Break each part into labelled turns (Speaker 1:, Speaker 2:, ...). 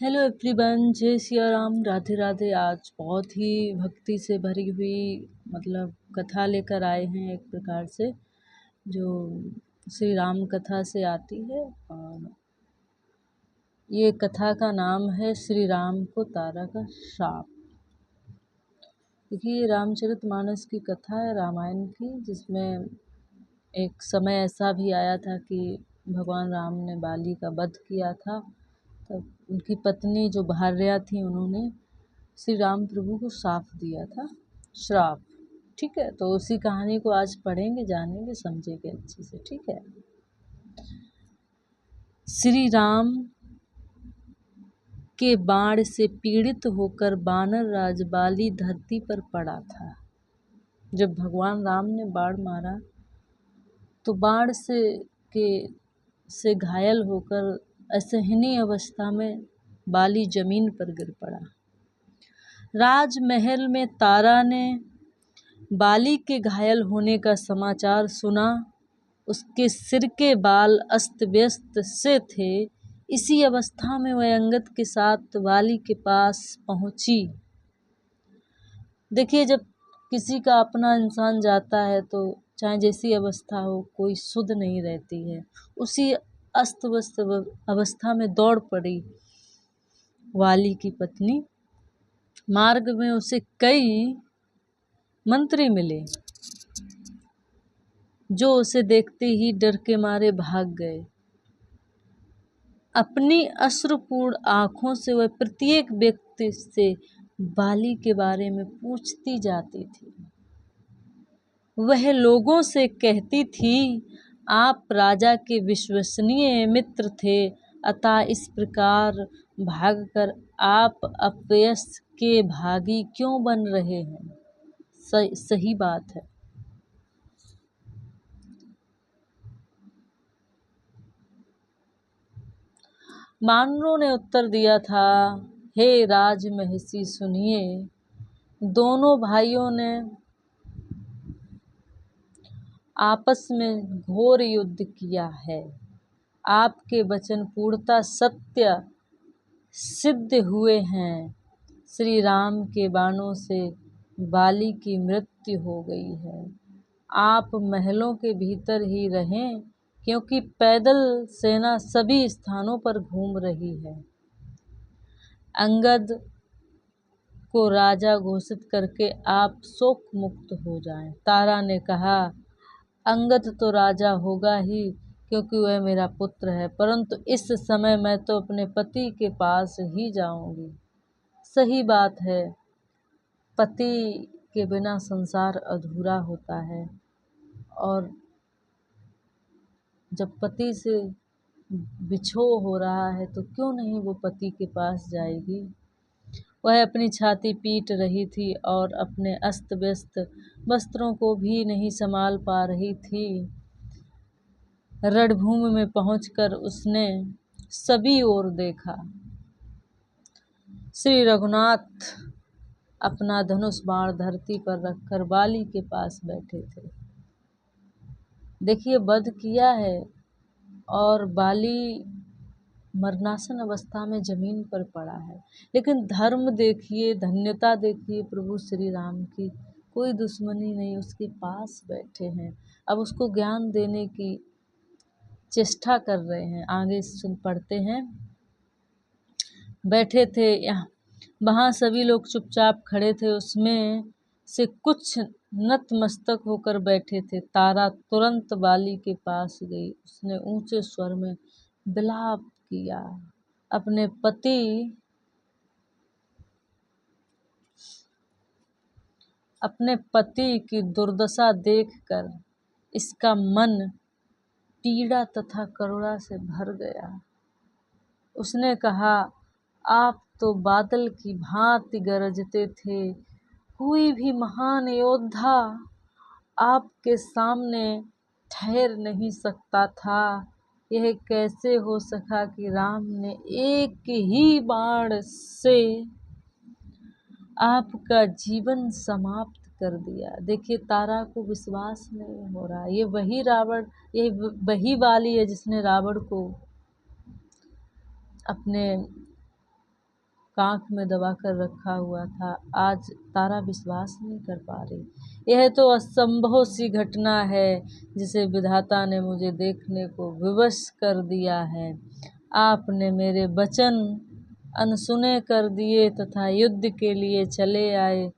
Speaker 1: Hello everyone, जय सिया राम, राधे राधे। आज बहुत ही भक्ति से भरी हुई कथा लेकर आए हैं, एक प्रकार से जो श्री राम कथा से आती है। और ये कथा का नाम है श्री राम को तारा का श्राप। देखिए, ये रामचरितमानस की कथा है, रामायण की, जिसमें एक समय ऐसा भी आया था कि भगवान राम ने बाली का वध किया था। तब उनकी पत्नी जो भार्या थी, उन्होंने श्री राम प्रभु को श्राप दिया था, श्राप। ठीक है, तो उसी कहानी को आज पढ़ेंगे, जानेंगे, समझेंगे अच्छे से। ठीक है। श्री राम के बाण से पीड़ित होकर वानर राज बाली धरती पर पड़ा था। जब भगवान राम ने बाण मारा तो बाण से घायल होकर असहनीय अवस्था में बाली जमीन पर गिर पड़ा। राजमहल में तारा ने बाली के घायल होने का समाचार सुना। उसके सिर के बाल अस्त व्यस्त से थे। इसी अवस्था में वह अंगद के साथ बाली के पास पहुंची। देखिए, जब किसी का अपना इंसान जाता है तो चाहे जैसी अवस्था हो, कोई सुध नहीं रहती है। उसी अस्त व्यस्त अवस्था में दौड़ पड़ी वाली की पत्नी। मार्ग में उसे कई मंत्री मिले जो उसे देखते ही डर के मारे भाग गए। अपनी अश्रुपूर्ण आंखों से वह प्रत्येक व्यक्ति से बाली के बारे में पूछती जाती थी। वह लोगों से कहती थी, आप राजा के विश्वसनीय मित्र थे, अतः इस प्रकार भागकर आप अपयश के भागी क्यों बन रहे हैं। सही बात है। वानरों ने उत्तर दिया था, हे राजमहिषी सुनिए, दोनों भाइयों ने आपस में घोर युद्ध किया है। आपके वचन पूर्णतः सत्य सिद्ध हुए हैं। श्री राम के बाणों से बाली की मृत्यु हो गई है। आप महलों के भीतर ही रहें, क्योंकि पैदल सेना सभी स्थानों पर घूम रही है। अंगद को राजा घोषित करके आप शोक मुक्त हो जाएं। तारा ने कहा, अंगद तो राजा होगा ही, क्योंकि वह मेरा पुत्र है, परंतु इस समय मैं तो अपने पति के पास ही जाऊंगी। सही बात है, पति के बिना संसार अधूरा होता है, और जब पति से बिछोह हो रहा है तो क्यों नहीं वो पति के पास जाएगी। वह अपनी छाती पीट रही थी और अपने अस्त व्यस्त वस्त्रों को भी नहीं संभाल पा रही थी। रणभूमि में पहुंचकर उसने सभी ओर देखा। श्री रघुनाथ अपना धनुष बाण धरती पर रखकर बाली के पास बैठे थे। देखिए, वध किया है और बाली मरणासन अवस्था में जमीन पर पड़ा है, लेकिन धर्म देखिए, धन्यता देखिए प्रभु श्री राम की। कोई दुश्मनी नहीं, उसके पास बैठे हैं। अब उसको ज्ञान देने की चेष्टा कर रहे हैं। आगे सुन पढ़ते हैं। बैठे थे यहाँ, वहाँ सभी लोग चुपचाप खड़े थे। उसमें से कुछ नतमस्तक होकर बैठे थे। तारा तुरंत बाली के पास गई। उसने ऊंचे स्वर में विलाप किया। अपने पति की दुर्दशा देखकर इसका मन पीड़ा तथा करुणा से भर गया। उसने कहा, आप तो बादल की भांति गरजते थे। कोई भी महान योद्धा आपके सामने ठहर नहीं सकता था। यह कैसे हो सका कि राम ने एक ही बाण से आपका जीवन समाप्त कर दिया। देखिए, तारा को विश्वास नहीं हो रहा। ये वही बाली है जिसने रावण को अपने कांख में दबा कर रखा हुआ था। आज तारा विश्वास नहीं कर पा रही। यह तो असंभव सी घटना है जिसे विधाता ने मुझे देखने को विवश कर दिया है। आपने मेरे वचन अनसुने कर दिए तथा युद्ध के लिए चले आए,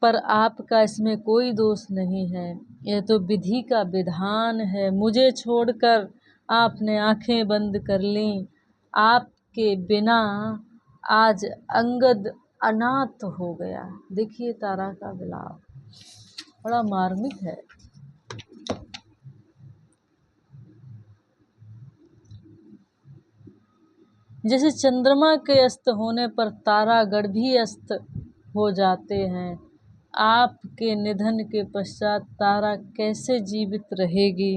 Speaker 1: पर आपका इसमें कोई दोष नहीं है। यह तो विधि का विधान है। मुझे छोड़कर आपने आंखें बंद कर लीं। आपके बिना आज अंगद अनाथ हो गया। देखिए तारा का विलाप बड़ा मार्मिक है। जैसे चंद्रमा के अस्त होने पर तारागण भी अस्त हो जाते हैं, आपके निधन के पश्चात तारा कैसे जीवित रहेगी,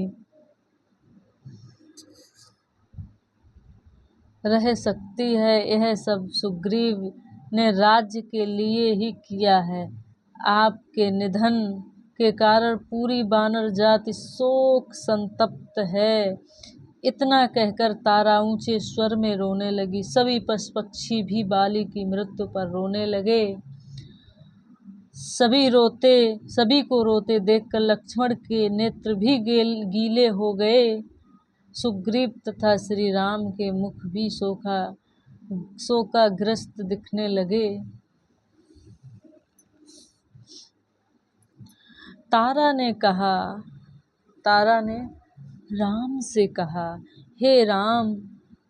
Speaker 1: रह सकती है। यह सब सुग्रीव ने राज्य के लिए ही किया है। आपके निधन के कारण पूरी वानर जाति शोक संतप्त है। इतना कहकर तारा ऊंचे स्वर में रोने लगी। सभी पशु पक्षी भी बाली की मृत्यु पर रोने लगे। सभी को रोते देखकर लक्ष्मण के नेत्र भी गीले हो गए। सुग्रीव तथा श्री राम के मुख भी शोकाग्रस्त दिखने लगे। तारा ने राम से कहा, हे राम,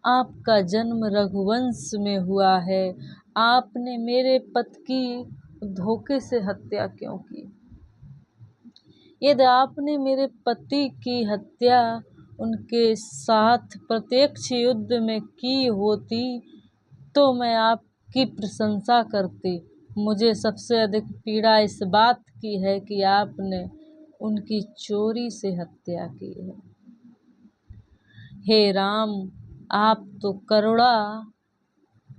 Speaker 1: आपका जन्म रघुवंश में हुआ है। आपने मेरे पति की धोखे से हत्या क्यों की? यदि आपने मेरे पति की हत्या उनके साथ प्रत्यक्ष युद्ध में की होती तो मैं आपकी प्रशंसा करती। मुझे सबसे अधिक पीड़ा इस बात की है कि आपने उनकी चोरी से हत्या की है। हे राम, आप तो करुणा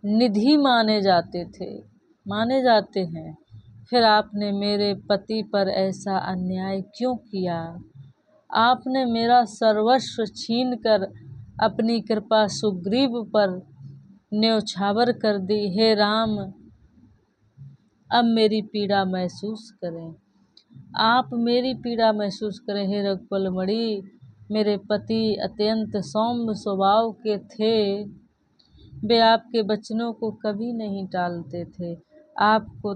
Speaker 1: निधि माने जाते हैं, फिर आपने मेरे पति पर ऐसा अन्याय क्यों किया? आपने मेरा सर्वस्व छीनकर अपनी कृपा सुग्रीव पर न्योछावर कर दी। हे राम, अब मेरी पीड़ा महसूस करें। आप मेरी पीड़ा महसूस करें। हे रघुकुल मणि, मेरे पति अत्यंत सौम्य स्वभाव के थे। वे आपके वचनों को कभी नहीं टालते थे। आपकी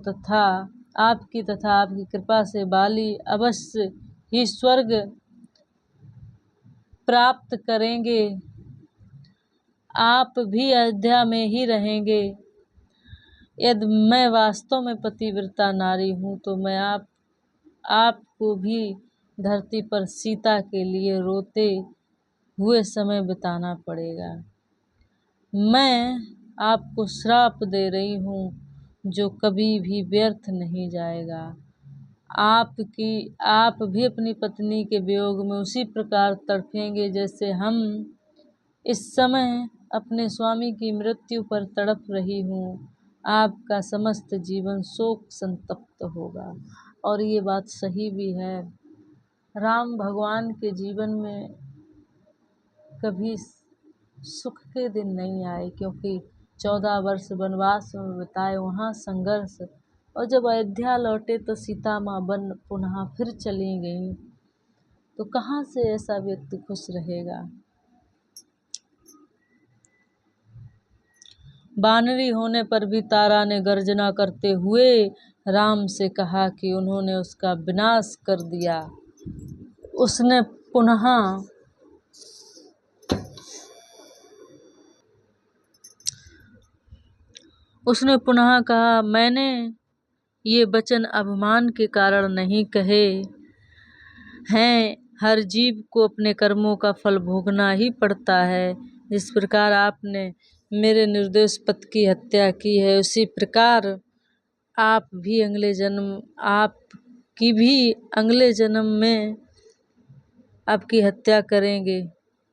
Speaker 1: तथा आपकी कृपा से बाली अवश्य ही स्वर्ग प्राप्त करेंगे। आप भी अयोध्या में ही रहेंगे। यदि मैं वास्तव में पतिव्रता नारी हूँ तो मैं आपको भी धरती पर सीता के लिए रोते हुए समय बिताना पड़ेगा। मैं आपको श्राप दे रही हूँ जो कभी भी व्यर्थ नहीं जाएगा। आप भी अपनी पत्नी के वियोग में उसी प्रकार तड़पेंगे जैसे हम इस समय अपने स्वामी की मृत्यु पर तड़प रही हूँ। आपका समस्त जीवन शोक संतप्त होगा। और ये बात सही भी है। राम भगवान के जीवन में कभी सुख के दिन नहीं आए, क्योंकि 14 वर्ष वनवास में बिताए, वहाँ संघर्ष, और जब अयोध्या लौटे तो सीता माँ बन पुनः फिर चली गई। तो कहाँ से ऐसा व्यक्ति खुश रहेगा? बानरी होने पर भी तारा ने गर्जना करते हुए राम से कहा कि उन्होंने उसका विनाश कर दिया। उसने पुनः कहा, मैंने ये वचन अभिमान के कारण नहीं कहे हैं। हर जीव को अपने कर्मों का फल भोगना ही पड़ता है। जिस प्रकार आपने मेरे निर्दोष पति की हत्या की है, उसी प्रकार आपकी भी अगले जन्म में आपकी हत्या करेंगे।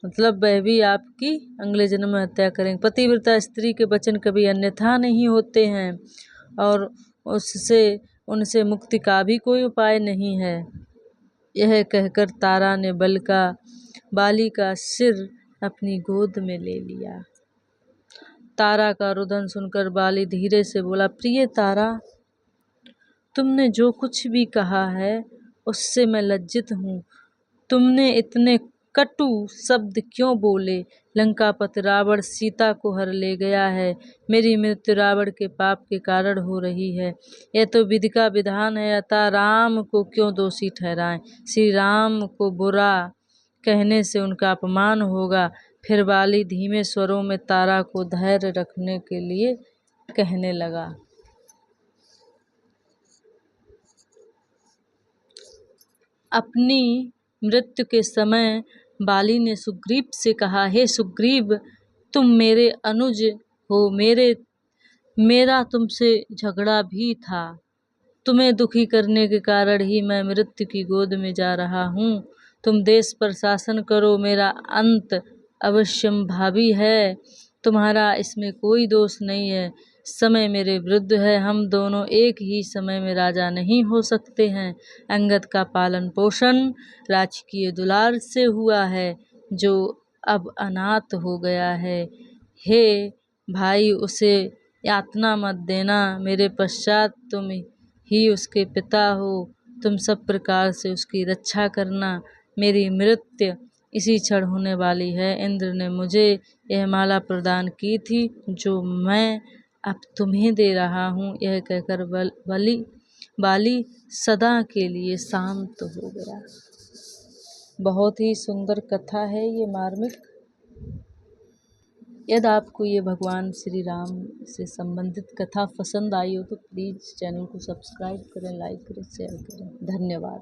Speaker 1: मतलब वह भी आपकी अगले जन्म में हत्या करेंगे। पतिव्रता स्त्री के वचन कभी अन्यथा नहीं होते हैं और उनसे मुक्ति का भी कोई उपाय नहीं है। यह कहकर तारा ने बाली का सिर अपनी गोद में ले लिया। तारा का रुदन सुनकर बाली धीरे से बोला, प्रिय तारा, तुमने जो कुछ भी कहा है उससे मैं लज्जित हूँ। तुमने इतने कटु शब्द क्यों बोले? लंकापति रावण सीता को हर ले गया है। मेरी मृत्यु रावण के पाप के कारण हो रही है। यह तो विधि का विधान है, अतः राम को क्यों दोषी ठहराएं? श्री राम को बुरा कहने से उनका अपमान होगा। फिर बाली धीमे स्वरों में तारा को धैर्य रखने के लिए कहने लगा। अपनी मृत्यु के समय बाली ने सुग्रीव से कहा, हे सुग्रीव, तुम मेरे अनुज हो। मेरा तुमसे झगड़ा भी था। तुम्हें दुखी करने के कारण ही मैं मृत्यु की गोद में जा रहा हूँ। तुम देश पर शासन करो, मेरा अंत अवश्यंभावी है। तुम्हारा इसमें कोई दोष नहीं है। समय मेरे विरुद्ध है। हम दोनों एक ही समय में राजा नहीं हो सकते हैं। अंगद का पालन पोषण राजकीय दुलार से हुआ है, जो अब अनाथ हो गया है। हे भाई, उसे यातना मत देना। मेरे पश्चात तुम ही उसके पिता हो। तुम सब प्रकार से उसकी रक्षा करना। मेरी मृत्यु इसी क्षण होने वाली है। इंद्र ने मुझे यह माला प्रदान की थी, जो मैं अब तुम्हें दे रहा हूँ। यह कहकर बाली सदा के लिए शांत हो गया। बहुत ही सुंदर कथा है ये मार्मिक। यदि आपको ये भगवान श्री राम से संबंधित कथा पसंद आई हो तो प्लीज़ चैनल को सब्सक्राइब करें, लाइक करें, शेयर करें। धन्यवाद।